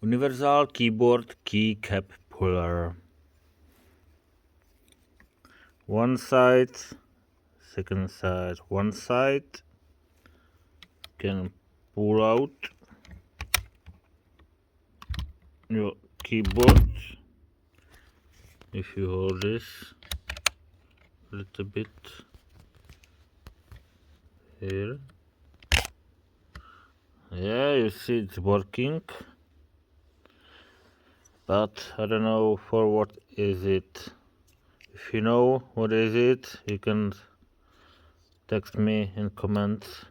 Universal keyboard keycap puller. One side, second side, one side. Can pull out your keyboard if you hold this a little bit here. Yeah, you see it's working, but I don't know for what is it. If you know what is it, you can text me in comments.